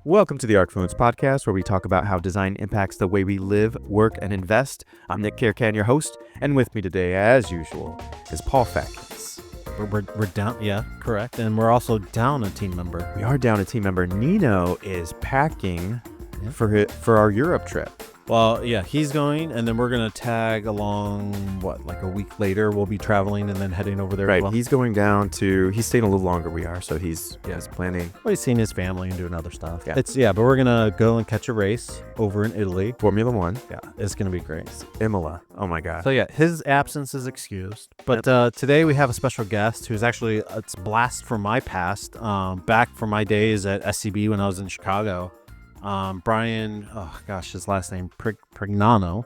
Welcome to the ArchViz podcast, where we talk about how design impacts the way we live, work, and invest. I'm Nick Kirkan, your host, and with me today, as usual, is Paul Fatkins. We're down, yeah, correct. And we're also down a team member. We are down a team member. Nino is packing for our Europe trip. Well, yeah, he's going, and then we're going to tag along, like a week later, we'll be traveling and then heading over there. Right, Well, he's going down to, he's staying a little longer we are, so he's planning. well, he's seeing his family and doing other stuff. Yeah. But we're going to go and catch a race over in Italy. Formula One. Yeah, it's going to be great. Imola. Oh my God. So yeah, his absence is excused. But today we have a special guest who's actually, it's a blast from my past, back from my days at SCB when I was in Chicago. Bryan, his last name, Prignano.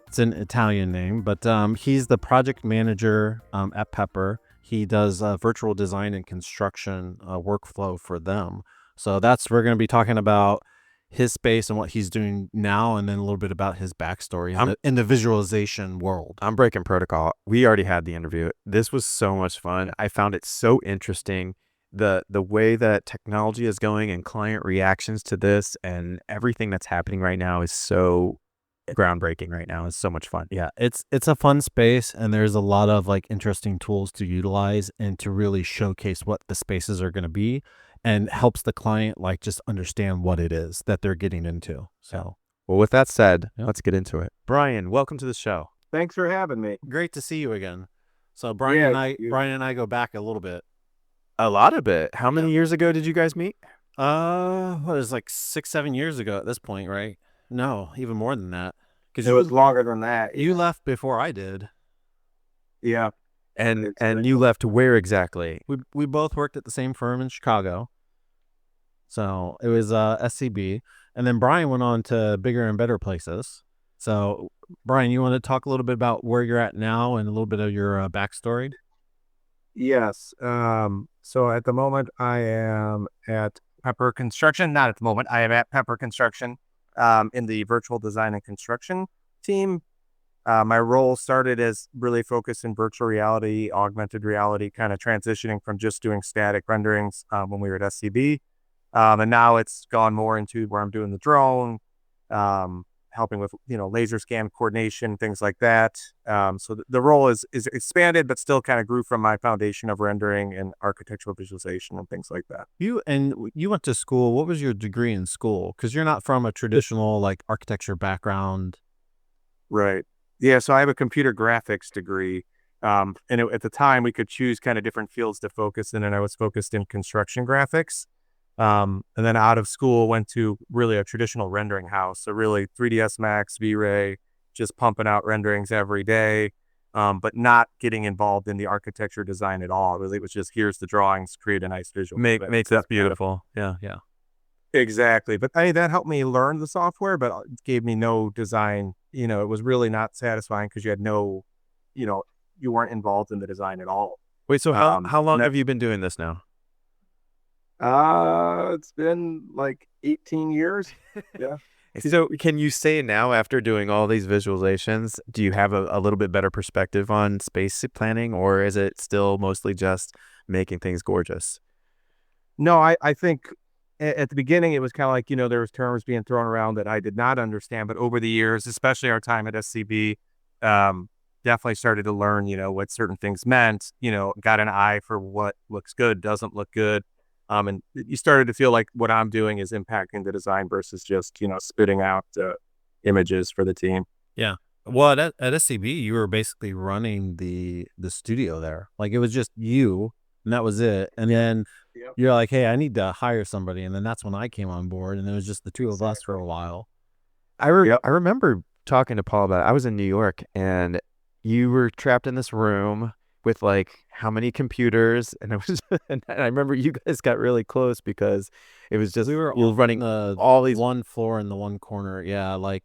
It's an Italian name, but he's the project manager at Pepper. He does virtual design and construction workflow for them. So we're going to be talking about his space and what he's doing now, and then a little bit about his backstory in the visualization world. I'm breaking protocol. We already had the interview. This was so much fun. I found it so interesting. The way that technology is going and client reactions to this and everything that's happening right now is so groundbreaking right now. It's so much fun. Yeah, it's a fun space, and there's a lot of like interesting tools to utilize and to really showcase what the spaces are going to be, and helps the client like just understand what it is that they're getting into. So, well, with that said, let's get into it. Bryan, welcome to the show. Thanks for having me. great to see you again. So Bryan and I go back a little bit. A lot of it. How many years ago did you guys meet? What is like 6-7 years ago at this point, right? No, even more than that. Because it was longer than that. You left before I did. Yeah. And you left where exactly? We both worked at the same firm in Chicago. So it was SCB. And then Bryan went on to bigger and better places. So Bryan, you want to talk a little bit about where you're at now and a little bit of your backstory? Yes. So at the moment, I am at Pepper Construction. Not at the moment. I am at Pepper Construction in the virtual design and construction team. My role started as really focused in virtual reality, augmented reality, kind of transitioning from just doing static renderings when we were at SCB. And now it's gone more into where I'm doing the drone, helping with, laser scan coordination, things like that. So the role is expanded, but still kind of grew from my foundation of rendering and architectural visualization and things like that. You went to school. What was your degree in school? Because you're not from a traditional like architecture background. Right. Yeah. So I have a computer graphics degree. And at the time we could choose kind of different fields to focus in, and I was focused in construction graphics. And then out of school, went to really a traditional rendering house. So really 3ds Max, V-Ray, just pumping out renderings every day, but not getting involved in the architecture design at all. Really, it was just, here's the drawings, create a nice visual. Makes that beautiful. Yeah. Exactly. But that helped me learn the software, but it gave me no design. It was really not satisfying because you had no, you weren't involved in the design at all. Wait, so how long have you been doing this now? It's been like 18 years. Yeah. So can you say now, after doing all these visualizations, do you have a little bit better perspective on space planning, or is it still mostly just making things gorgeous? No, I think at the beginning it was kind of like, there was terms being thrown around that I did not understand, but over the years, especially our time at SCB, definitely started to learn, what certain things meant, got an eye for what looks good, doesn't look good. And you started to feel like what I'm doing is impacting the design versus just, spitting out images for the team. Yeah. Well, at SCB, you were basically running the studio there. Like it was just you, and that was it. And then you're like, hey, I need to hire somebody. And then that's when I came on board, and it was just the two of us for a while. I remember talking to Paul about it. I was in New York, and you were trapped in this room with like how many computers, and it was and I remember you guys got really close because it was just We were running all these one floor in the one corner. Yeah, like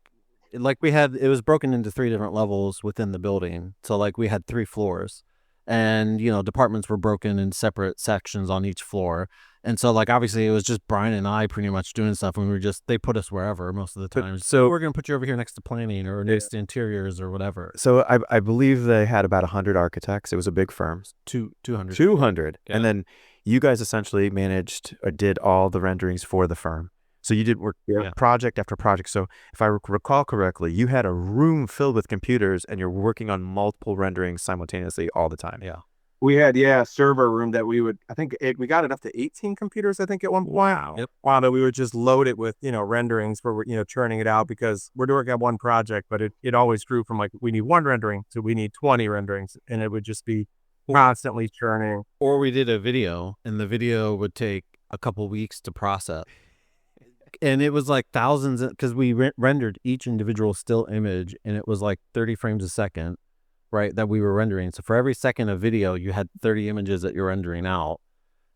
we had, it was broken into 3 different levels within the building. So like we had 3 floors, and departments were broken in separate sections on each floor. And so like obviously it was just Bryan and I pretty much doing stuff, and they put us wherever most of the time. So we're gonna put you over here next to planning or next to interiors or whatever. So I believe they had about 100 architects. It was a big firm. 200. 200. Yeah. And then you guys essentially managed or did all the renderings for the firm. So you did work Yeah. project after project. So if I recall correctly, you had a room filled with computers and you're working on multiple renderings simultaneously all the time. Yeah. We had, a server room that we got it up to 18 computers, I think, at one point. Wow. Yep. Wow, that we would just load it with, renderings for, churning it out because we're doing at one project, but it always grew from like, we need one rendering to we need 20 renderings. And it would just be constantly churning. Or we did a video and the video would take a couple weeks to process. And it was like thousands because we rendered each individual still image and it was like 30 frames a second, right, that we were rendering. So for every second of video, you had 30 images that you're rendering out.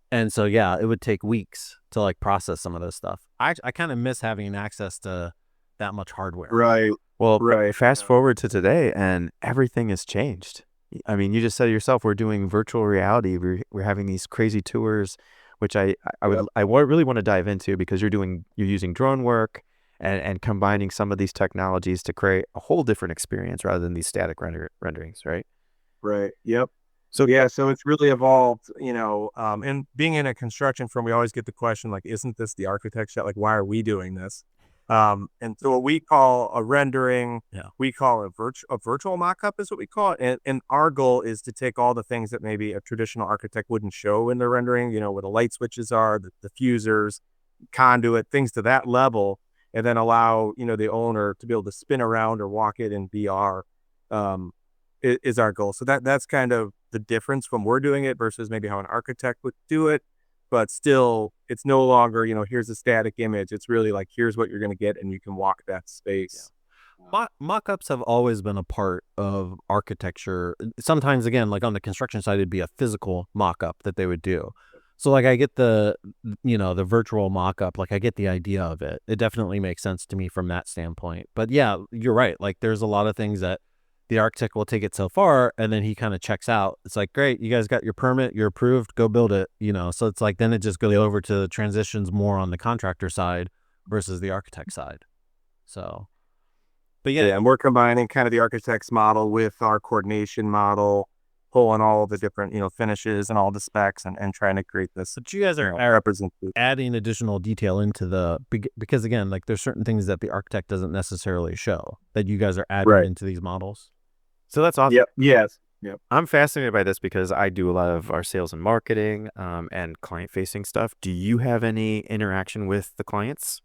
And so, yeah, it would take weeks to like process some of this stuff. I kind of miss having access to that much hardware. Right. Well, Right. fast forward to today and everything has changed. I mean, you just said it yourself, we're doing virtual reality. We're having these crazy tours, which I really want to dive into because you're using drone work and combining some of these technologies to create a whole different experience rather than these static renderings, right? Right. Yep. So So it's really evolved, and being in a construction firm, we always get the question, like, isn't this the architect's shop? Like, why are we doing this? And so what we call a rendering, we call a virtual mock-up is what we call it. And our goal is to take all the things that maybe a traditional architect wouldn't show in the rendering, where the light switches are, the diffusers, conduit, things to that level, and then allow, the owner to be able to spin around or walk it in VR, is our goal. So that's kind of the difference when we're doing it versus maybe how an architect would do it. But still, it's no longer, here's a static image. It's really like, here's what you're going to get, and you can walk that space. Mock-ups have always been a part of architecture. Sometimes, again, like on the construction side, it'd be a physical mock-up that they would do. So like I get the virtual mock-up, like I get the idea of it. It definitely makes sense to me from that standpoint. But yeah, you're right. Like there's a lot of things that the architect will take it so far and then he kind of checks out. It's like, great, you guys got your permit, you're approved, go build it, So it's like, then it just goes over to transitions more on the contractor side versus the architect side. So, but yeah. And we're combining kind of the architect's model with our coordination model, pulling all the different, finishes and all the specs and trying to create this. But you guys are adding additional detail into because again, like there's certain things that the architect doesn't necessarily show that you guys are adding into these models. So that's awesome. Yep. Yes. Yep. I'm fascinated by this because I do a lot of our sales and marketing and client-facing stuff. Do you have any interaction with the clients?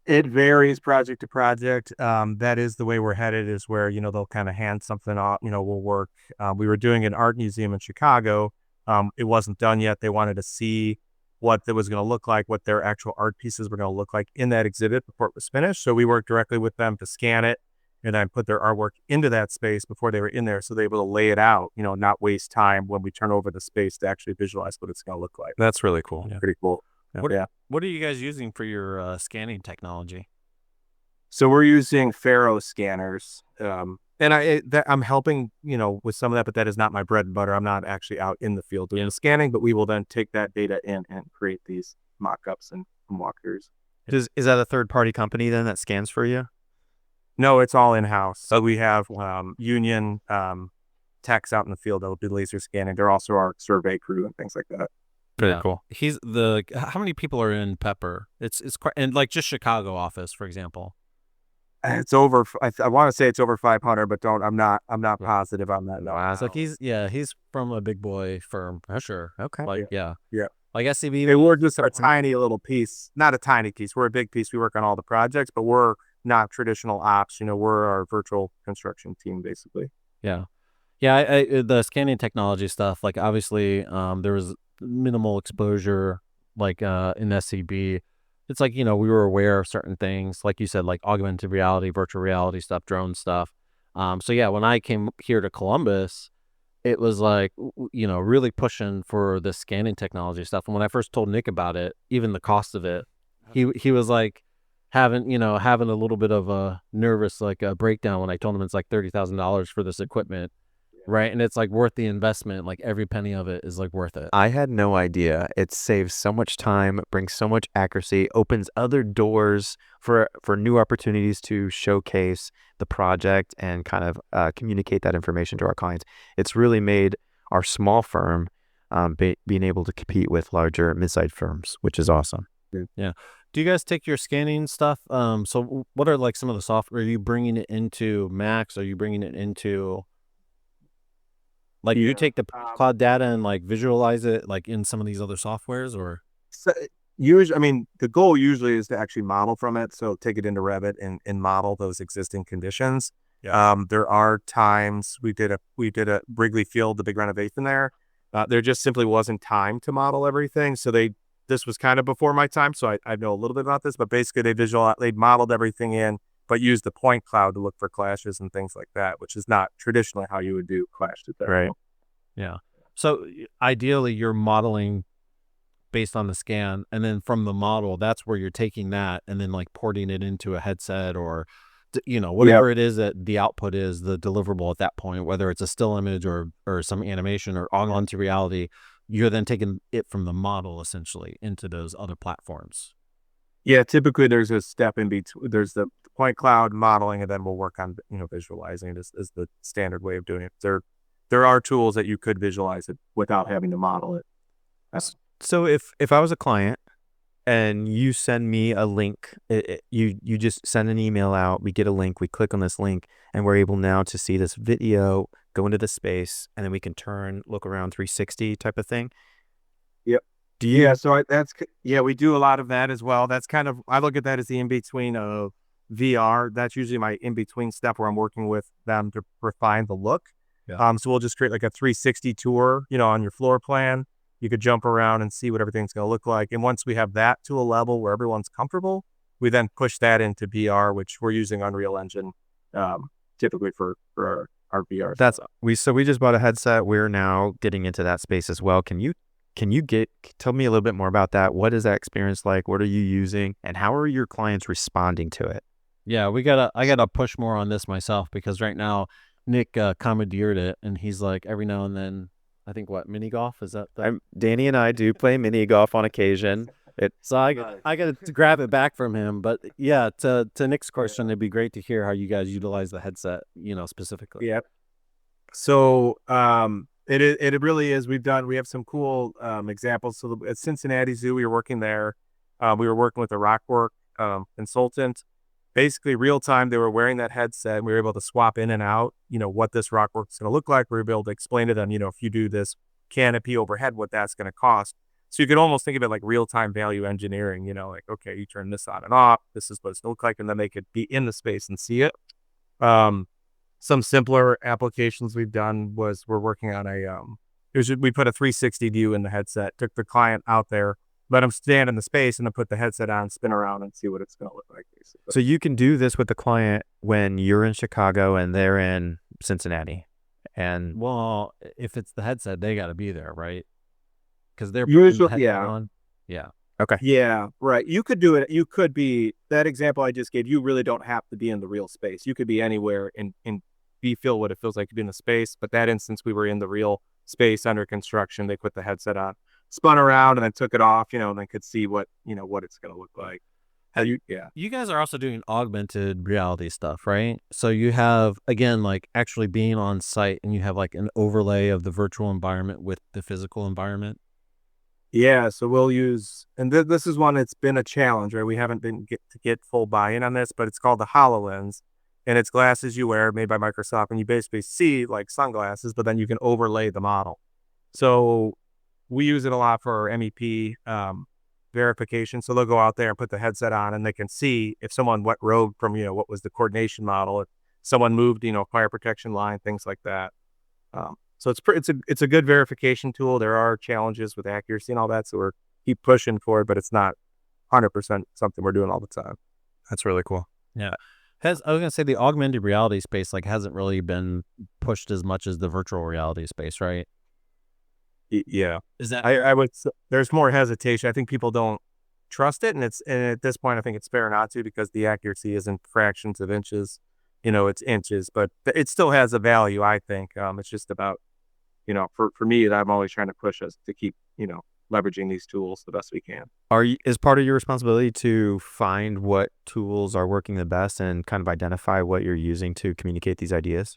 It varies project to project. That is the way we're headed, is where, they'll kind of hand something off, we'll work. We were doing an art museum in Chicago. It wasn't done yet. They wanted to see what it was going to look like, what their actual art pieces were going to look like in that exhibit before it was finished. So we worked directly with them to scan it and then put their artwork into that space before they were in there. So they were able to lay it out, not waste time when we turn over the space to actually visualize what it's going to look like. That's really cool. Pretty cool. What are you guys using for your scanning technology? So we're using Faro scanners, and I'm helping, with some of that, but that is not my bread and butter. I'm not actually out in the field doing the scanning, but we will then take that data in and create these mock-ups and walkthroughs. Is that a third-party company then that scans for you? No, it's all in-house. So we have union techs out in the field that will do laser scanning. They're also our survey crew and things like that. Very cool. How many people are in Pepper? It's quite, and like just Chicago office, for example. It's over. I want to say it's over 500, but I'm not positive on that. No. Wow. So he's from a big boy firm for sure. Okay. Like yeah. Like SCB. We're just a tiny little piece, not a tiny piece. We're a big piece. We work on all the projects, but we're not traditional ops. We're our virtual construction team basically. Yeah. The scanning technology stuff. Like obviously, there was minimal exposure like in SCB. It's like, we were aware of certain things, like you said, like augmented reality, virtual reality stuff, drone stuff. So yeah, when I came here to Columbus, it was like, really pushing for the scanning technology stuff. And when I first told Nick about it, even the cost of it, he was like having a little bit of a nervous like a breakdown when I told him it's like $30,000 for this equipment. Right. And it's like worth the investment. Like every penny of it is like worth it. I had no idea. It saves so much time, brings so much accuracy, opens other doors for new opportunities to showcase the project and kind of communicate that information to our clients. It's really made our small firm being able to compete with larger mid-sized firms, which is awesome. Yeah. Do you guys take your scanning stuff? So what are like some of the software? Are you bringing it into Max? Are you bringing it into like you Yeah. take the cloud data and like visualize it like in some of these other softwares or? So usually, I mean, the goal usually is to actually model from it. So take it into Revit and model those existing conditions. Yeah. There are times we did a Wrigley Field, the big renovation there. There just simply wasn't time to model everything. So this was kind of before my time. So I know a little bit about this, but basically they modeled everything in, but used the point cloud to look for clashes and things like that, which is not traditionally how you would do clash detector. Right. Yeah. So ideally you're modeling based on the scan, and then from the model, that's where you're taking that and then like porting it into a headset or whatever it is that the output is, the deliverable at that point, whether it's a still image or some animation or augmented reality, you're then taking it from the model essentially into those other platforms. Yeah, typically there's a step in between. There's the point cloud modeling, and then we'll work on visualizing it is the standard way of doing it. There are tools that you could visualize it without having to model it. So if I was a client and you send me a link, you just send an email out, we get a link, we click on this link, and we're able now to see this video, go into the space, and then we can look around 360 type of thing. Yep. Do you? Yeah, so we do a lot of that as well. That's kind of I look at that as the in between of VR. That's usually my in between step where I'm working with them to refine the look. Yeah. So we'll just create like a 360 tour, on your floor plan. You could jump around and see what everything's going to look like. And once we have that to a level where everyone's comfortable, we then push that into VR, which we're using Unreal Engine typically for our VR. So we just bought a headset. We're now getting into that space as well. Can you tell me a little bit more about that? What is that experience like? What are you using, and how are your clients responding to it? Yeah, I gotta push more on this myself because right now Nick commandeered it, and he's like every now and then. I think mini golf is that? Danny and I do play mini golf on occasion. So I got to grab it back from him. But yeah, to Nick's question, it'd be great to hear how you guys utilize the headset, specifically. Yeah. So it really is. We have some cool examples. So at Cincinnati Zoo, we were working there. We were working with a rockwork consultant. Basically, real time, they were wearing that headset. We were able to swap in and out, what this rockwork is going to look like. We were able to explain to them, if you do this canopy overhead, what that's going to cost. So you could almost think of it like real time value engineering, like, okay, you turn this on and off. This is what it's going to look like. And then they could be in the space and see it. Some simpler applications we've done was we're working on we put a 360 view in the headset, took the client out there, let them stand in the space, and then put the headset on, spin around, and see what it's going to look like, basically. So you can do this with the client when you're in Chicago and they're in Cincinnati. And well, if it's the headset, they got to be there, right? Because they're usually, on. Yeah. Okay. Yeah, right. You could do it. You could be that example I just gave. You really don't have to be in the real space. You could be anywhere and feel what it feels like to be in the space. But that instance, we were in the real space under construction. They put the headset on, spun around, and then took it off. And then could see what it's going to look like. You guys are also doing augmented reality stuff, right? So you have, again, like actually being on site, and you have like an overlay of the virtual environment with the physical environment. Yeah, so we'll use, and this is one that's been a challenge, right? We haven't been get full buy-in on this, but it's called the HoloLens, and it's glasses you wear made by Microsoft, and you basically see like sunglasses, but then you can overlay the model. So we use it a lot for our MEP verification. So they'll go out there and put the headset on, and they can see if someone went rogue from what was the coordination model, if someone moved fire protection line, things like that. So it's a good verification tool. There are challenges with accuracy and all that, so we're keep pushing for it, but it's not 100% something we're doing all the time. That's really cool. Yeah. I was gonna say the augmented reality space hasn't really been pushed as much as the virtual reality space, right? Yeah. Is that I would. There's more hesitation. I think people don't trust it, and at this point, I think it's fair not to because the accuracy isn't fractions of inches. It's inches, but it still has a value. I think it's just about for me, I'm always trying to push us to keep leveraging these tools the best we can. Is part of your responsibility to find what tools are working the best and kind of identify what you're using to communicate these ideas?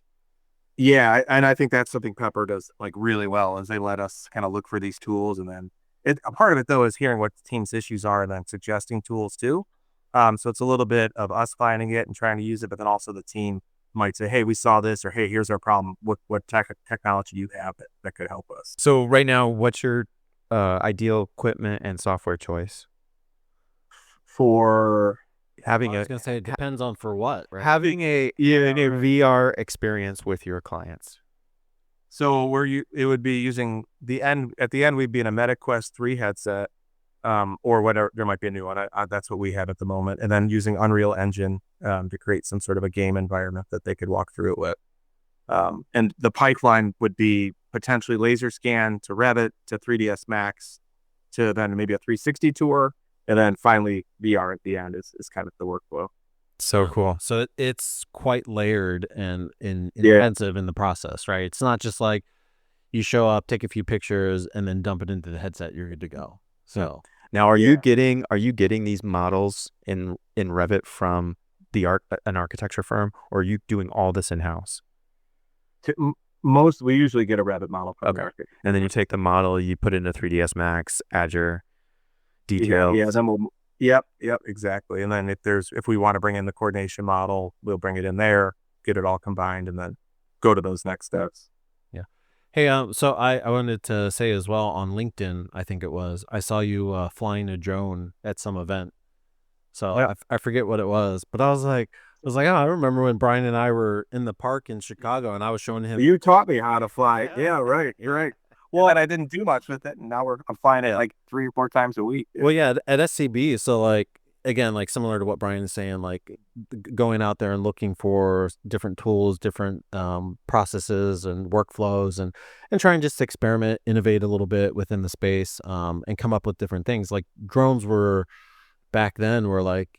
Yeah, and I think that's something Pepper does like really well is they let us kind of look for these tools and then a part of it though is hearing what the team's issues are and then suggesting tools too. So it's a little bit of us finding it and trying to use it, but then also the team might say, "Hey, we saw this," or "Hey, here's our problem. What technology you have that could help us?" So right now, what's your ideal equipment and software choice? For Having I was a gonna say it depends on for what, right? having a VR experience with your clients. So it would be using at the end we'd be in a MetaQuest 3 headset, or whatever. There might be a new one. That's what we have at the moment, and then using Unreal Engine to create some sort of a game environment that they could walk through it with. And the pipeline would be potentially laser scan to Revit to 3ds Max to then maybe a 360 tour, and then finally VR at the end is kind of the workflow. So cool. So it's quite layered and Yeah. intensive in the process, right? It's not just like you show up, take a few pictures, and then dump it into the headset. You're good to go. So Now, are you getting these models in Revit from an architecture firm, or are you doing all this in house? We usually get a Revit model from America. And then you take the model, you put it into 3ds Max, add your details. Yeah, then yep, exactly. And then if we want to bring in the coordination model, we'll bring it in there, get it all combined, and then go to those next steps. yeah. Hey, so I wanted to say as well on LinkedIn, I think it was, I saw you flying a drone at some event. So Yeah. I forget what it was, but I was like, oh, I remember when Brian and I were in the park in Chicago, and I was showing him. You taught me how to fly. Yeah, right. You're right. Well, and I didn't do much with it, and now I'm flying it like 3 or 4 times a week. Well, yeah, at SCB. So like again, like similar to what Brian is saying, like going out there and looking for different tools, different processes and workflows, and trying just to experiment, innovate a little bit within the space, and come up with different things. Like drones were back then were like,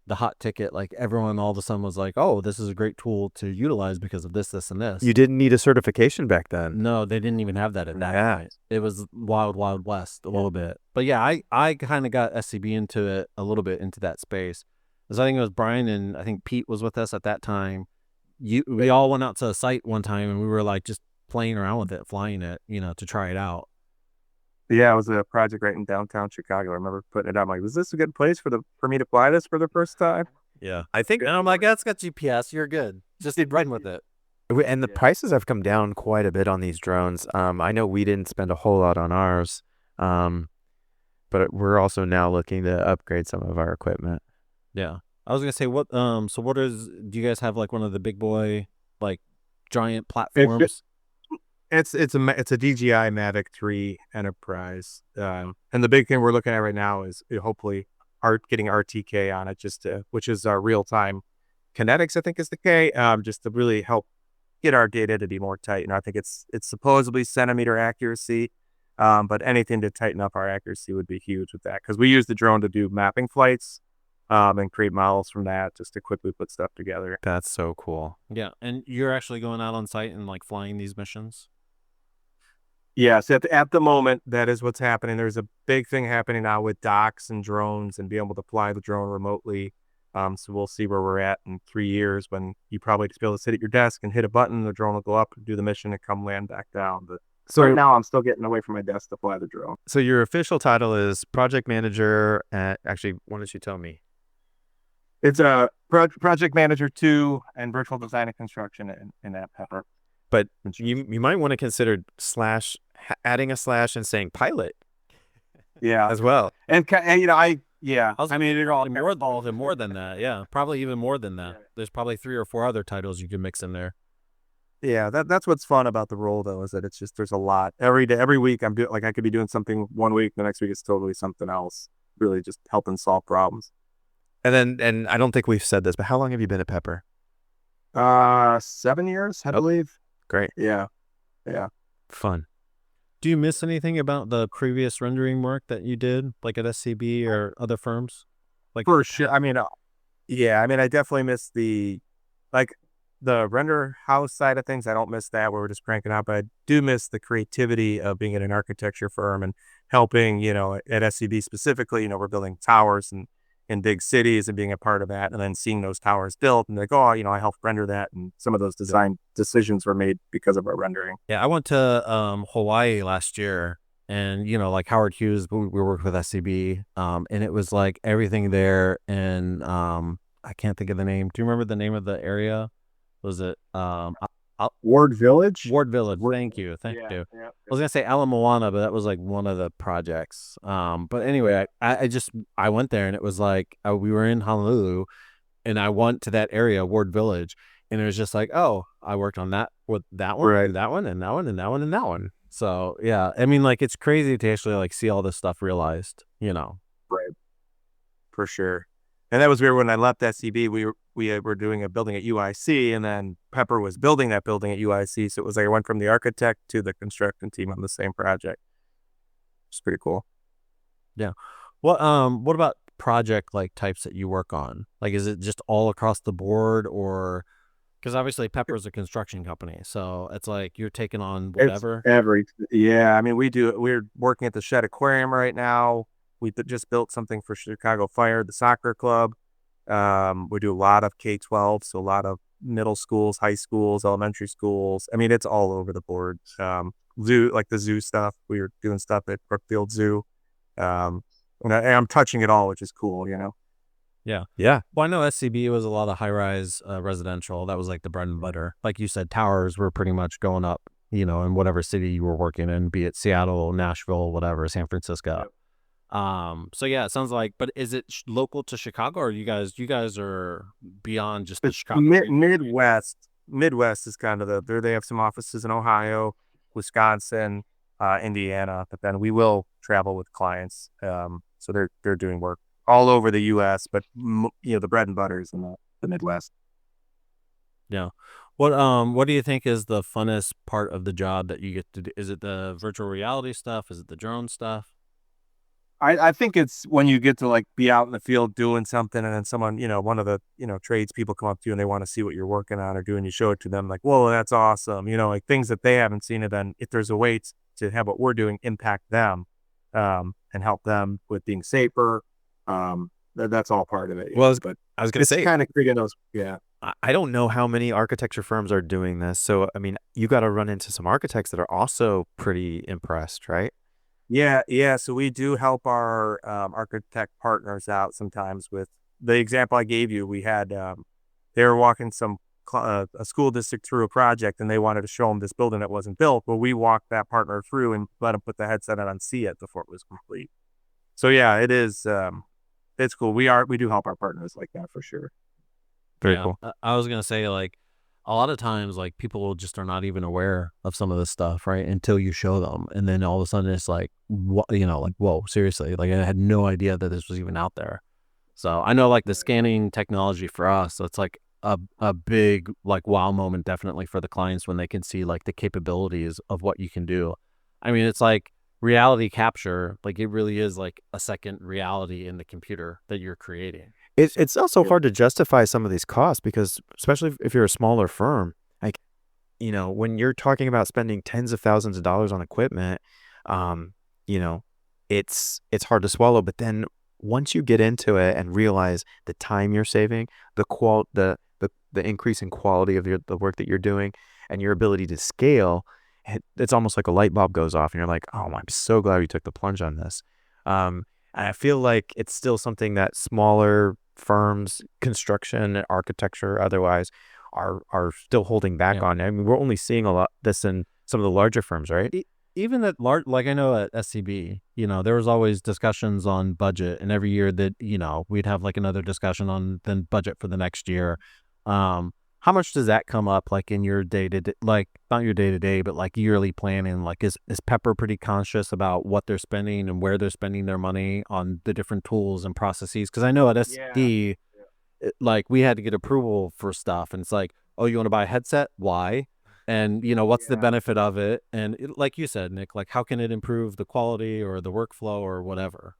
the hot ticket. Like everyone all of a sudden was like, oh, this is a great tool to utilize because of this, this, and this. You didn't need a certification back then. No, they didn't even have that at that point. It was wild, wild west a little bit. But yeah, I kind of got SCB into it a little bit, into that space. Because I think it was Brian and I think Pete was with us at that time. We all went out to a site one time and we were like just playing around with it, flying it, to try it out. Yeah, it was a project right in downtown Chicago. I remember putting it out. I'm like, was this a good place for me to fly this for the first time? Yeah, I think. And I'm like, it's got GPS. You're good. Just run with it. And the prices have come down quite a bit on these drones. I know we didn't spend a whole lot on ours, but we're also now looking to upgrade some of our equipment. Yeah, I was gonna say what. So what do you guys have, like one of the big boy, like giant platforms? It's a DJI Mavic 3 Enterprise, and the big thing we're looking at right now is hopefully getting RTK on it, which is our real time kinetics. I think is the K, just to really help get our data to be more tight. And I think it's supposedly centimeter accuracy, but anything to tighten up our accuracy would be huge with that, because we use the drone to do mapping flights, and create models from that just to quickly put stuff together. That's so cool. Yeah, and you're actually going out on site and like flying these missions. Yes, at the moment, that is what's happening. There's a big thing happening now with docks and drones and being able to fly the drone remotely. So we'll see where we're at in 3 years, when you probably just be able to sit at your desk and hit a button, the drone will go up and do the mission and come land back down. But so right now, I'm still getting away from my desk to fly the drone. So your official title is project manager at, actually, why don't you tell me? It's a project manager 2 and virtual design and construction in at Pepper. But you might want to consider adding a slash and saying pilot. Yeah, as well. And I mean, you're all more than that. Yeah, probably even more than that. There's probably 3 or 4 other titles you can mix in there. Yeah, that's what's fun about the role though, is that it's just, there's a lot every day, every week. I could be doing something one week, the next week it's totally something else. Really, just helping solve problems. And I don't think we've said this, but how long have you been at Pepper? 7 years, I believe. Great. Yeah. Fun. Do you miss anything about the previous rendering work that you did, like at SCB or other firms? Like, for sure. I mean, I definitely miss the render house side of things. I don't miss that, where we're just cranking out, but I do miss the creativity of being at an architecture firm and helping, at SCB specifically, we're building towers and in big cities and being a part of that, and then seeing those towers built and like, oh, I helped render that, and some of those design decisions were made because of our rendering. Yeah, I went to Hawaii last year, and like Howard Hughes, we worked with SCB, and it was like everything there, and I can't think of the name. Do you remember the name of the area? Was it Ward Village. Ward Village? Ward, Thank yeah, you. yeah, I was gonna say Ala Moana, but that was like one of the projects. But anyway, I went there, and it was like we were in Honolulu, and I went to that area, Ward Village, and it was just like, oh, I worked on that with that one, right, and that one, and that one, and that one, and that one. So yeah, I mean, like it's crazy to actually like see all this stuff realized. right, for sure. And that was weird when I left SCB. We were doing a building at UIC, and then Pepper was building that building at UIC. So it was like I went from the architect to the construction team on the same project. It's pretty cool. Yeah. What about project like types that you work on? Like, is it just all across the board, or because obviously Pepper's a construction company, so it's like you're taking on It's whatever. yeah. I mean, we're working at the Shed Aquarium right now. We just built something for Chicago Fire, the soccer club. We do a lot of K-12, so a lot of middle schools, high schools, elementary schools. I mean, it's all over the board. Zoo, like the zoo stuff. We were doing stuff at Brookfield Zoo. And I'm touching it all, which is cool, Yeah. Yeah. Well, I know SCB was a lot of high-rise residential. That was like the bread and butter. Like you said, towers were pretty much going up, in whatever city you were working in, be it Seattle, Nashville, whatever, San Francisco. Yep. So yeah, it sounds like, but is it local to Chicago, or you guys are beyond just the It's Chicago? Midwest. Midwest is kind of they have some offices in Ohio, Wisconsin, Indiana, but then we will travel with clients. So they're doing work all over the U.S., but the bread and butter is in the Midwest. Yeah. What do you think is the funnest part of the job that you get to do? Is it the virtual reality stuff? Is it the drone stuff? I think it's when you get to like be out in the field doing something, and then someone, one of the, trades people come up to you and they want to see what you're working on or doing. You show it to them like, whoa, that's awesome. Like things that they haven't seen. And then if there's a way to have what we're doing impact them, and help them with being safer, that's all part of it. Well, But I was going to it's say, kind of creating those. Yeah. I don't know how many architecture firms are doing this. So, I mean, you got to run into some architects that are also pretty impressed, right? Yeah, yeah. So we do help our architect partners out sometimes with the example I gave you. We had they were walking a school district through a project, and they wanted to show them this building that wasn't built. But we walked that partner through and let them put the headset on and see it before it was complete. So yeah, it is. It's cool. We do help our partners like that for sure. Very Yeah. cool. I was gonna say, like, a lot of times, like, people just are not even aware of some of this stuff, right? Until you show them, and then all of a sudden it's like, what, like, whoa, seriously, like I had no idea that this was even out there. So I know, like, the scanning technology for us, so it's like a big like wow moment, definitely for the clients when they can see like the capabilities of what you can do. I mean, it's like reality capture, like it really is like a second reality in the computer that you're creating. It's also Yep. hard to justify some of these costs because, especially if you're a smaller firm, like, when you're talking about spending tens of thousands of dollars on equipment, um, you know, it's hard to swallow. But then once you get into it and realize the time you're saving, the increase in quality of the work that you're doing, and your ability to scale, it's almost like a light bulb goes off, and you're like, oh, I'm so glad we took the plunge on this. And I feel like it's still something that smaller firms, construction, architecture, otherwise, are still holding back Yeah. on. I mean, we're only seeing a lot this in some of the larger firms, right? Even at large, like I know at SCB, there was always discussions on budget, and every year that we'd have like another discussion on then budget for the next year. How much does that come up like in your day to day, like not your day to day, but like yearly planning? Like is Pepper pretty conscious about what they're spending and where they're spending their money on the different tools and processes? Because I know at Yeah. SCB, like we had to get approval for stuff, and it's like, oh, you want to buy a headset? Why? And what's the Yeah. benefit of it? And like you said, Nick, like how can it improve the quality or the workflow or whatever?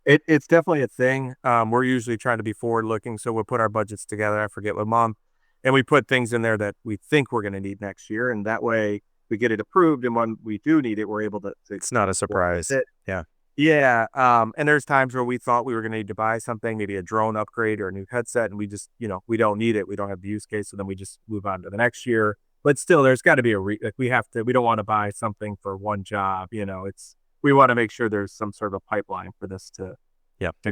It's definitely a thing. We're usually trying to be forward looking, so we'll put our budgets together. I forget what month, and we put things in there that we think we're going to need next year, and that way we get it approved. And when we do need it, we're able to It's not a work with surprise. it. Yeah. Yeah. And there's times where we thought we were going to need to buy something, maybe a drone upgrade or a new headset, and we just, we don't need it. We don't have the use case, so then we just move on to the next year. but still, there's got to be we don't want to buy something for one job. We want to make sure there's some sort of pipeline for this to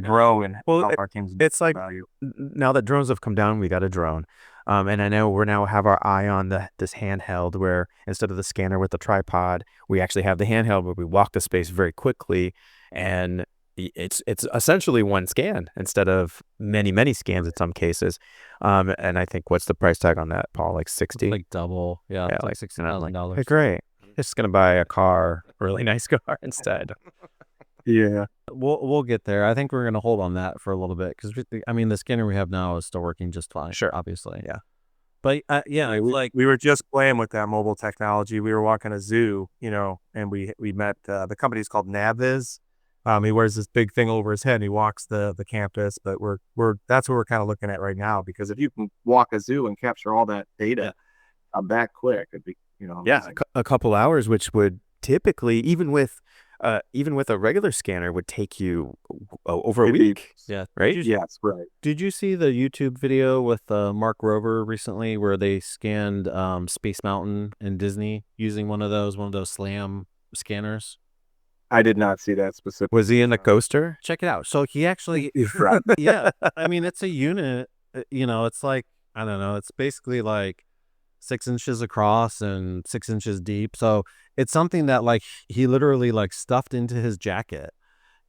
grow and Well, help our teams it's like value. now that drones have come down, we got a drone. And I know we're now have our eye on this handheld where instead of the scanner with the tripod, we actually have the handheld where we walk the space very quickly, and it's essentially one scan instead of many scans in some cases. And I think what's the price tag on that, Paul? Like 60? Like double. Yeah, it's like $60,000. Hey, great. Just gonna buy a car, a really nice car instead. Yeah. We'll get there. I think we're gonna hold on that for a little bit because I mean the scanner we have now is still working just fine. Sure. Obviously. Yeah. But yeah, We were just playing with that mobile technology. We were walking a zoo, and we met the company's called ArchViz. He wears this big thing over his head and he walks the campus, but that's what we're kind of looking at right now, because if you can walk a zoo and capture all that data back quick, it'd be, a couple hours, which would typically, even with a regular scanner, would take you over a week. Yeah. Right? Yes, right. Did you see the YouTube video with Mark Rover recently where they scanned Space Mountain and Disney using one of those SLAM scanners? I did not see that specific. Was he in the coaster? Check it out. So he actually, Right. yeah. I mean, it's a unit. It's like, I don't know. It's basically like 6 inches across and 6 inches deep. So it's something that like he literally like stuffed into his jacket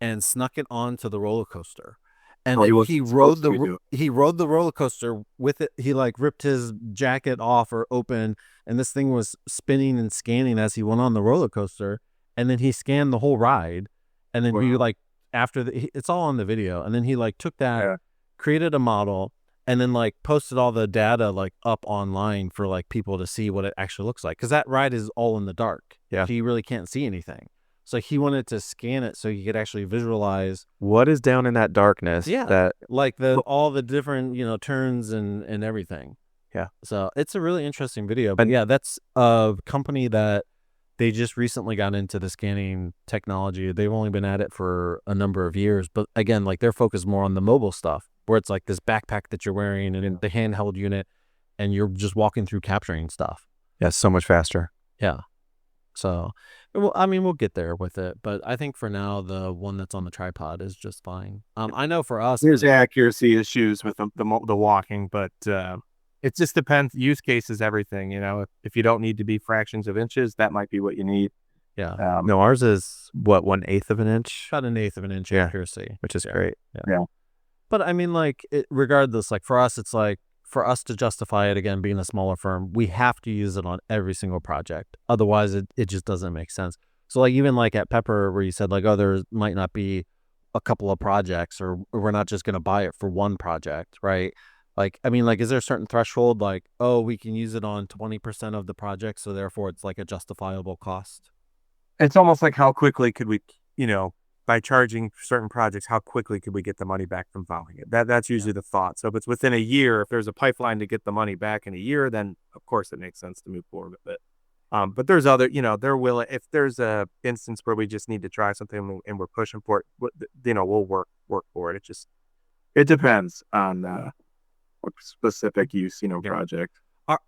and snuck it onto the roller coaster. And he rode the roller coaster with it. He like ripped his jacket off or open, and this thing was spinning and scanning as he went on the roller coaster. And then he scanned the whole ride, and then he like it's all on the video. And then he like took that, created a model, and then like posted all the data like up online for like people to see what it actually looks like, because that ride is all in the dark. Yeah, so you really can't see anything. So he wanted to scan it so he could actually visualize what is down in that darkness. Yeah, that like all the different turns and everything. Yeah, so it's a really interesting video. But yeah, that's a company that they just recently got into the scanning technology. They've only been at it for a number of years, but again, like they're focused more on the mobile stuff, where it's like this backpack that you're wearing and the handheld unit, and you're just walking through capturing stuff. Yeah, so much faster. Yeah. So, well, I mean, we'll get there with it, but I think for now, the one that's on the tripod is just fine. I know for us, there's accuracy issues with the walking, but it just depends. Use cases, everything. If you don't need to be fractions of inches, that might be what you need. Yeah. No, ours is what, 1/8 of an inch? About 1/8 of an inch accuracy, which is great. Yeah. But I mean, like, regardless, like for us, it's like for us to justify it again, being a smaller firm, we have to use it on every single project. Otherwise, it just doesn't make sense. So like even like at Pepper, where you said like, oh, there might not be a couple of projects, or we're not just going to buy it for one project, right? Like, I mean, like, is there a certain threshold, like, oh, we can use it on 20% of the project, so therefore it's like a justifiable cost? It's almost like how quickly could we, by charging certain projects, how quickly could we get the money back from following it? That's usually the thought. So if it's within a year, if there's a pipeline to get the money back in a year, then of course it makes sense to move forward with it. But there's other, they're willing, if there's a instance where we just need to try something and we're pushing for it, we'll work for it. It depends on what specific use, project.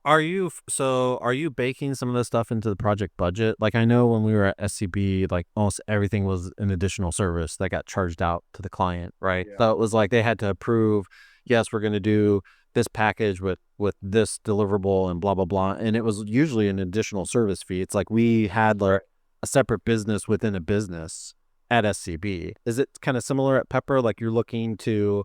Are you baking some of this stuff into the project budget? Like, I know when we were at SCB, like almost everything was an additional service that got charged out to the client, right? Yeah. So it was like they had to approve, yes, we're going to do this package with this deliverable and blah, blah, blah. And it was usually an additional service fee. It's like we had like a separate business within a business at SCB. Is it kind of similar at Pepper? Like you're looking to,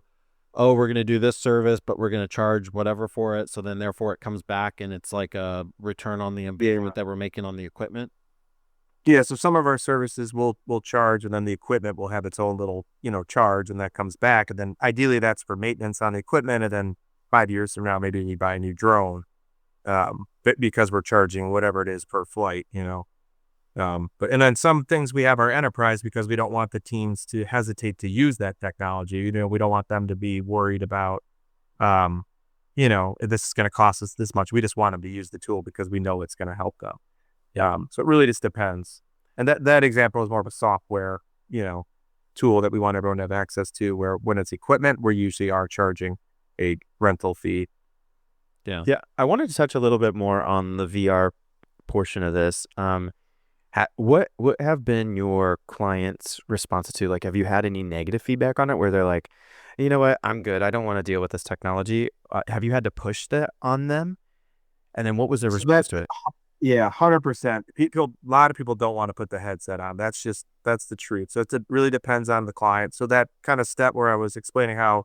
oh, we're going to do this service, but we're going to charge whatever for it. So then therefore it comes back and it's like a return on the investment that we're making on the equipment. Yeah. So some of our services will charge, and then the equipment will have its own little, charge, and that comes back. And then ideally that's for maintenance on the equipment. And then 5 years from now, maybe we buy a new drone, but because we're charging whatever it is per flight, but and then some things we have our enterprise, because we don't want the teams to hesitate to use that technology. We don't want them to be worried about, this is going to cost us this much. We just want them to use the tool because we know it's going to help them. So it really just depends. And that example is more of a software, tool that we want everyone to have access to, where when it's equipment, we usually are charging a rental fee. Yeah. Yeah, I wanted to touch a little bit more on the VR portion of this. What have been your clients' responses to? Like, have you had any negative feedback on it where they're like, you know what, I'm good. I don't want to deal with this technology. Have you had to push that on them? And then what was their So response that, to it? yeah, 100%. People, a lot of people don't want to put the headset on. That's the truth. So it really depends on the client. So that kind of step where I was explaining how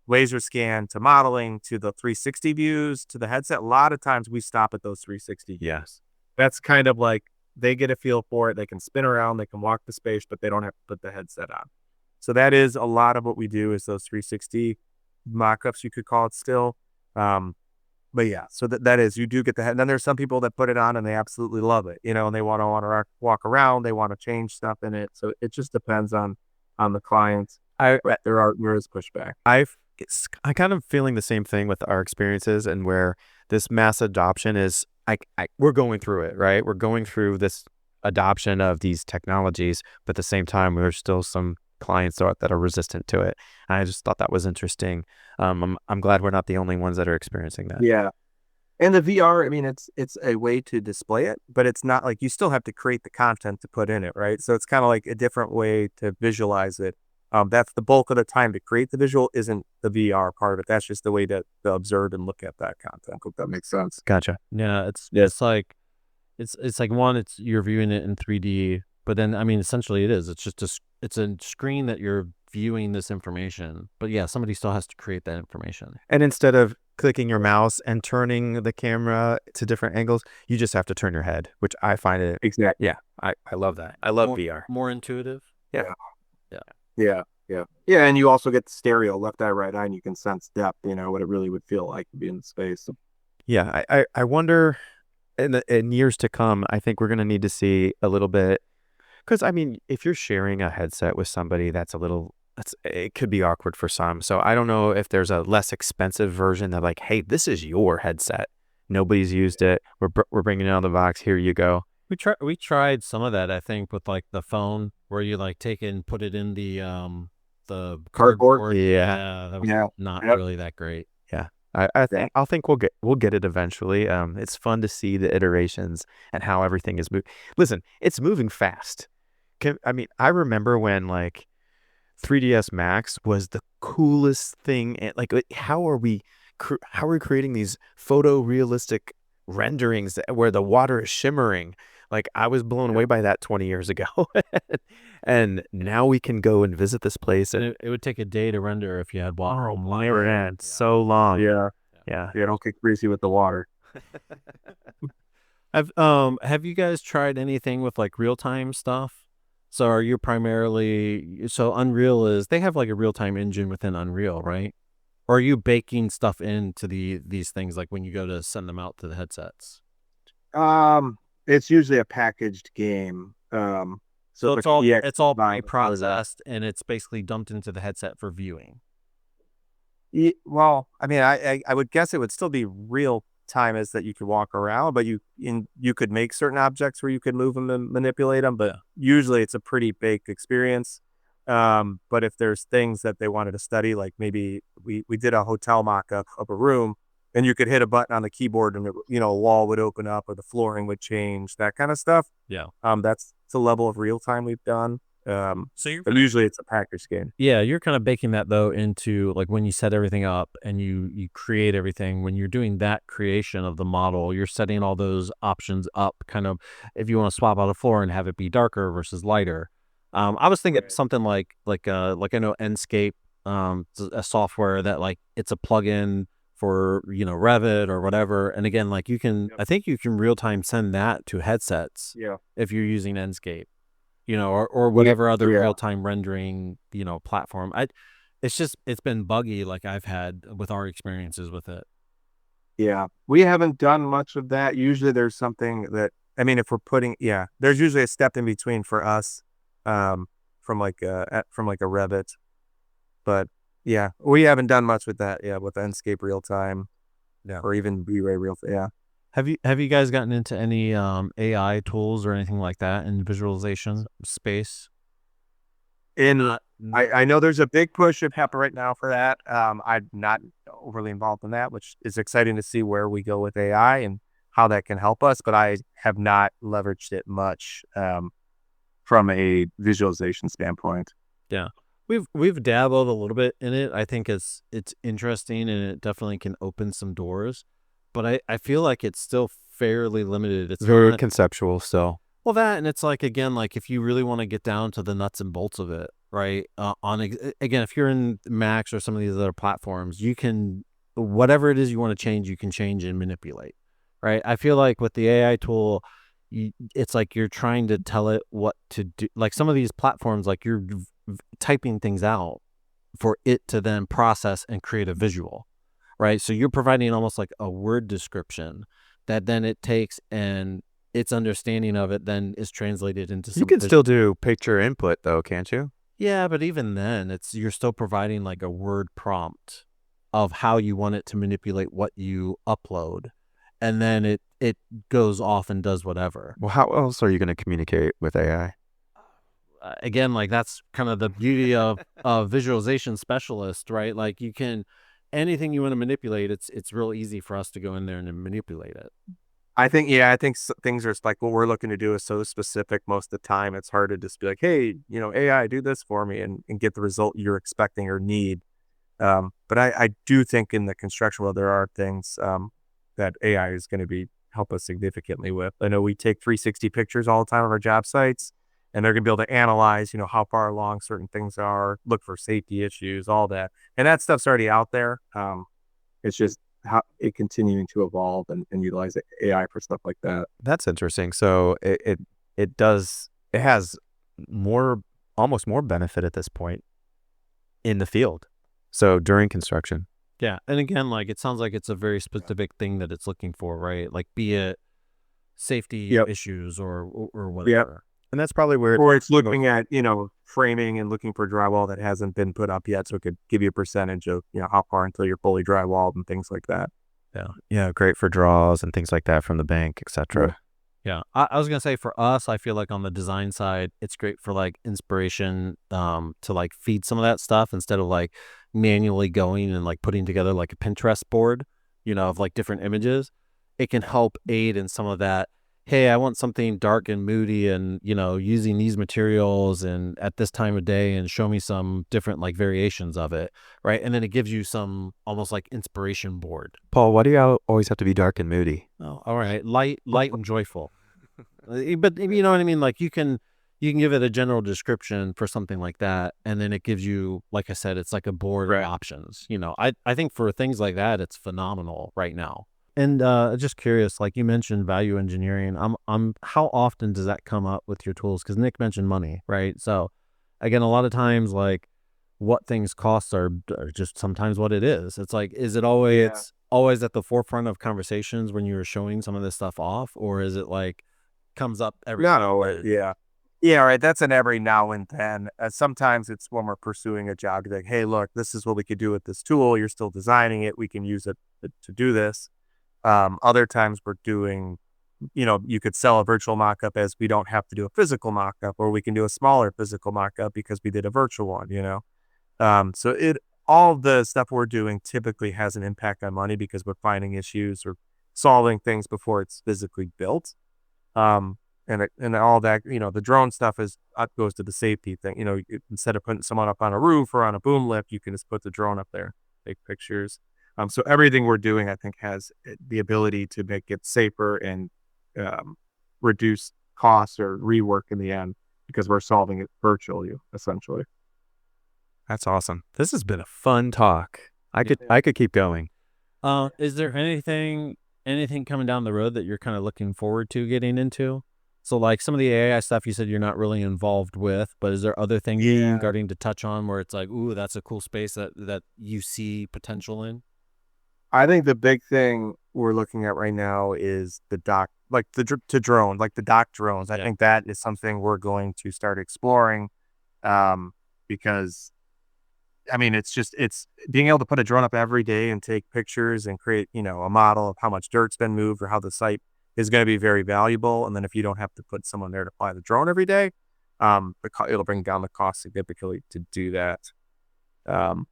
laser scan to modeling to the 360 views to the headset, a lot of times we stop at those 360 Yeah, views. That's kind of like they get a feel for it. They can spin around, they can walk the space, but they don't have to put the headset on. So that is a lot of what we do is those 360 mock-ups, you could call it still. Um, but yeah, so that is, you do get the head. And then there's some people that put it on and they absolutely love it, and they want to walk around, they want to change stuff in it. So it just depends on the client. I But there is pushback. I kind of feeling the same thing with our experiences and where this mass adoption is. We're going through it, right? We're going through this adoption of these technologies, but at the same time, there's still some clients that are resistant to it. And I just thought that was interesting. I'm glad we're not the only ones that are experiencing that. Yeah. And the VR, I mean, it's a way to display it, but it's not like you still have to create the content to put in it, right? So it's kind of like a different way to visualize it. That's the bulk of the time to create the visual isn't the VR part of it. That's just the way to observe and look at that content. Hope that makes sense. Gotcha. Yeah, it's like it's like one, it's you're viewing it in 3D, but then I mean essentially it is. It's just it's a screen that you're viewing this information. But yeah, somebody still has to create that information. And instead of clicking your mouse and turning the camera to different angles, you just have to turn your head, which I find it. Exactly. Yeah, I love that. I love More, VR. more intuitive. Yeah. Yeah. Yeah. Yeah. And you also get the stereo left eye, right eye, and you can sense depth, what it really would feel like to be in space. Yeah, I wonder in years to come, I think we're going to need to see a little bit because I mean, if you're sharing a headset with somebody, it could be awkward for some. So I don't know if there's a less expensive version that like, hey, this is your headset. Nobody's used it. We're bringing it out of the box. Here you go. We tried some of that, I think, with like the phone where you like take it and put it in the cardboard. Yeah. That was Yeah. not Yep. really that great. Yeah. I'll think we'll get it eventually. It's fun to see the iterations and how everything is moving. Listen, it's moving fast. I mean, I remember when like 3ds Max was the coolest thing. And like, how are we creating these photorealistic renderings where the water is shimmering? Like I was blown away by that 20 years ago. And now we can go and visit this place And and it would take a day to render if you had water. oh my god, so long. Yeah. Yeah. Yeah. Don't get greasy with the water. Have you guys tried anything with like real time stuff? So are you primarily Unreal they have like a real time engine within Unreal, right? Or are you baking stuff into these things like when you go to send them out to the headsets? It's usually a packaged game. So it's like it's all vibe. pre-processed and it's basically dumped into the headset for viewing. Well, I mean, I would guess it would still be real time is that you could walk around, but you could make certain objects where you could move them and manipulate them. But usually it's a pretty baked experience. But if there's things that they wanted to study, like maybe we did a hotel mock-up of a room and you could hit a button on the keyboard and a wall would open up or the flooring would change, that kind of stuff. Yeah. That's the level of real time we've done. So but usually it's a package game. yeah, you're kind of baking that though into like when you set everything up and you create everything, when you're doing that creation of the model, you're setting all those options up kind of if you want to swap out a floor and have it be darker versus lighter. I was thinking something like I know Enscape, it's a software that like it's a plugin for Revit or whatever. And again, like I think you can real time send that to headsets Yeah. if you're using Enscape. Or whatever other Yeah. real-time rendering, platform. It's been buggy like I've had with our experiences with it. Yeah. We haven't done much of that. Usually there's something that, I mean, if we're there's usually a step in between for us, from like a Revit, but yeah, we haven't done much with that. Yeah. With Enscape real time. Yeah. Or even V-Ray real. Yeah. Have you guys gotten into any AI tools or anything like that in visualization space? And Not, I know there's a big push at Pepper right now for that. I'm not overly involved in that, which is exciting to see where we go with AI and how that can help us. But I have not leveraged it much from a visualization standpoint. yeah. We've dabbled a little bit in it. I think it's interesting and it definitely can open some doors, but I feel like it's still fairly limited. It's Very not, conceptual still. well, that, and it's like, again, like if you really want to get down to the nuts and bolts of it, right? Again, if you're in Max or some of these other platforms, you can, whatever it is you want to change, you can change and manipulate, right? I feel like with the AI tool, it's like you're trying to tell it what to do. Like some of these platforms, like you're typing things out for it to then process and create a visual, right? So you're providing almost like a word description that then it takes, and its understanding of it then is translated into some You can still do picture input though, can't you? yeah, but even then you're still providing like a word prompt of how you want it to manipulate what you upload, and then it goes off and does whatever. Well, how else are you going to communicate with AI? Again, like that's kind of the beauty of a visualization specialist, right? Like you can, anything you want to manipulate, it's real easy for us to go in there and manipulate it. I think, things are like what we're looking to do is so specific most of the time. It's hard to just be like, hey, AI, do this for me and get the result you're expecting or need. But I do think in the construction world, there are things that AI is going to be help us significantly with. I know we take 360 pictures all the time of our job sites, and they're going to be able to analyze, how far along certain things are, look for safety issues, all that. And that stuff's already out there. It's just how it continuing to evolve and utilize AI for stuff like that. That's interesting. So it has almost more benefit at this point in the field. So during construction. Yeah, and again, like it sounds like it's a very specific thing that it's looking for, right? Like be it safety Yep. issues or Yep. whatever. And that's probably where Or it's looking at, framing and looking for drywall that hasn't been put up yet. So it could give you a percentage of, how far until you're fully drywalled and things like that. Yeah, great for draws and things like that from the bank, etc. Yeah, I was gonna say for us, I feel like on the design side, it's great for like inspiration, to like feed some of that stuff instead of like manually going and like putting together like a Pinterest board, of like different images. It can help aid in some of that. Hey, I want something dark and moody, and using these materials and at this time of day, and show me some different like variations of it, right? And then it gives you some almost like inspiration board. Paul, why do you always have to be dark and moody? Oh, all right. Light and joyful. But you know what I mean? Like you can give it a general description for something like that, and then it gives you, like I said, it's like a board of options. I think for things like that, it's phenomenal right now. And just curious, like you mentioned value engineering. How often does that come up with your tools? Because Nick mentioned money, right? So again, a lot of times like what things cost are just sometimes what it is. It's like, is it always at the forefront of conversations when you're showing some of this stuff off, or is it like comes up every Not always. Yeah. Yeah. Right. That's an every now and then. Sometimes it's when we're pursuing a job, like, hey, look, this is what we could do with this tool. You're still designing it. We can use it to do this. Other times we're doing, you could sell a virtual mockup as we don't have to do a physical mockup, or we can do a smaller physical mockup because we did a virtual one. So all the stuff we're doing typically has an impact on money because we're finding issues or solving things before it's physically built. And all that, the drone stuff goes to the safety thing. Instead of putting someone up on a roof or on a boom lift, you can just put the drone up there, take pictures. So everything we're doing, I think, has the ability to make it safer and reduce costs or rework in the end because we're solving it virtually, essentially. That's awesome. This has been a fun talk. I could keep going. Is there anything coming down the road that you're kind of looking forward to getting into? So like some of the AI stuff you said you're not really involved with, but is there other things you're starting to touch on where it's like, ooh, that's a cool space that you see potential in? I think the big thing we're looking at right now is the dock, like to drone, like the dock drones. I think that is something we're going to start exploring, because I mean, it's being able to put a drone up every day and take pictures and create, a model of how much dirt's been moved or how the site is going to be very valuable. And then if you don't have to put someone there to fly the drone every day, It'll bring down the cost significantly to do that. And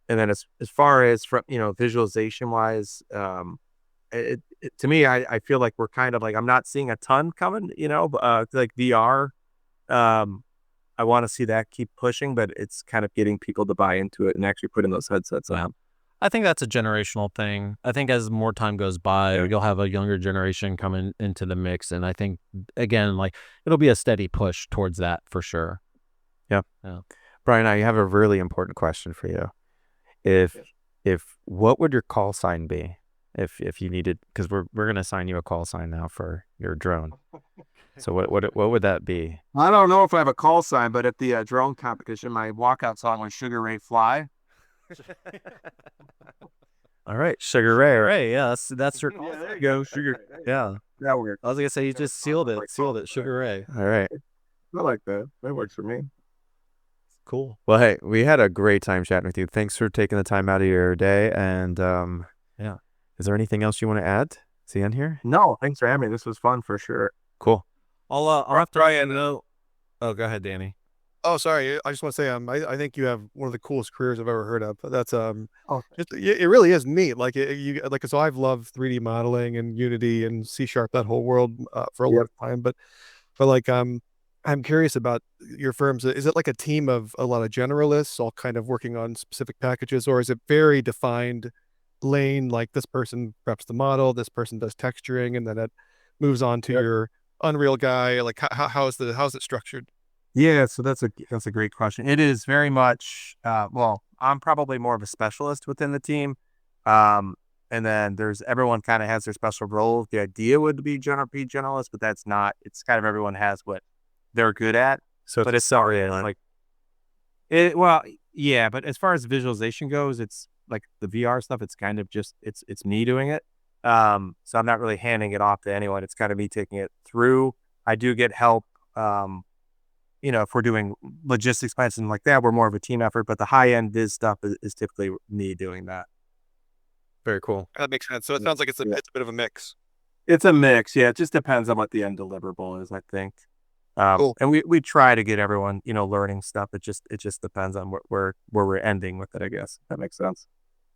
then as far as from, visualization wise, to me, I feel like we're kind of like, I'm not seeing a ton coming, like VR. I want to see that keep pushing, but it's kind of getting people to buy into it and actually putting those headsets on. I think that's a generational thing. I think as more time goes by, you'll have a younger generation coming into the mix. And I think, again, like it'll be a steady push towards that for sure. Yeah. Bryan, I have a really important question for you. If what would your call sign be if you needed, because we're going to assign you a call sign now for your drone. So what would that be? I don't know if I have a call sign, but at the drone competition, my walkout song was Sugar Ray Fly. All right, Sugar Ray. Ray, yeah, that's your. Yeah, there you go, Sugar. Yeah, That works. I was gonna say you just sealed it, Sugar Ray. All right, I like that. That works for me. Cool. Well, hey, we had a great time chatting with you. Thanks for taking the time out of your day. And yeah, is there anything else you want to add? See on here? No, thanks for having me. This was fun for sure. Cool. I'll have to. Bryan, Oh, go ahead, Danny. Oh, sorry. I just want to say, I think you have one of the coolest careers I've ever heard of. That's it really is neat. Like so I've loved 3D modeling and Unity and C# that whole world for a long time. But like I'm curious about your firms. Is it like a team of a lot of generalists all kind of working on specific packages, or is it very defined lane? Like this person preps the model, this person does texturing, and then it moves on to your Unreal guy. Like how's it structured? Yeah, so that's a great question. It is very much well, I'm probably more of a specialist within the team. And then everyone kind of has their special role. The idea would be generalist, but that's not. It's kind of everyone has what they're good at. So but it's sorry, like it. Well, yeah, but as far as visualization goes, it's like the VR stuff. It's kind of just it's me doing it. So I'm not really handing it off to anyone. It's kind of me taking it through. I do get help. If we're doing logistics plans and like that, we're more of a team effort. But the high end Viz stuff is typically me doing that. Very cool. That makes sense. So it sounds like it's a bit of a mix. It's a mix. Yeah, it just depends on what the end deliverable is, I think. Cool. And we try to get everyone, learning stuff. It just depends on where we're ending with it, I guess. That makes sense.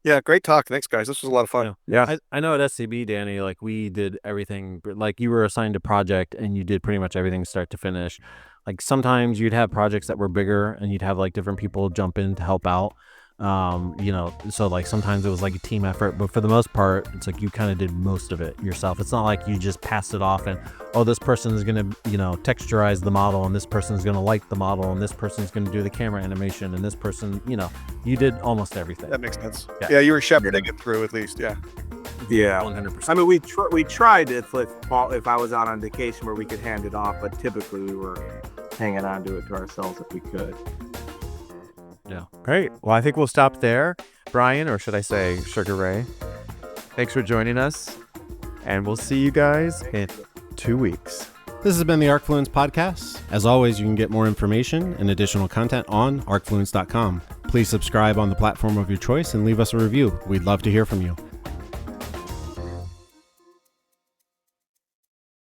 Yeah, great talk. Thanks, guys. This was a lot of fun. Yeah. I know at SCB, Danny, like we did everything. Like you were assigned a project and you did pretty much everything start to finish. Like sometimes you'd have projects that were bigger and you'd have like different people jump in to help out. So like sometimes it was like a team effort, but for the most part, it's like you kind of did most of it yourself. It's not like you just passed it off and, oh, this person is going to, texturize the model and this person is going to light the model and this person is going to do the camera animation and this person, you did almost everything. That makes sense. Yeah. Yeah, you were shepherding it through at least. Yeah. Yeah. 100%. I mean, we tried it if I was out on vacation where we could hand it off, but typically we were hanging on to it to ourselves if we could. Yeah. Great. Well, I think we'll stop there. Bryan, or should I say Sugar Ray, thanks for joining us. And we'll see you guys in 2 weeks. This has been the ArcFluence Podcast. As always, you can get more information and additional content on arcfluence.com. Please subscribe on the platform of your choice and leave us a review. We'd love to hear from you.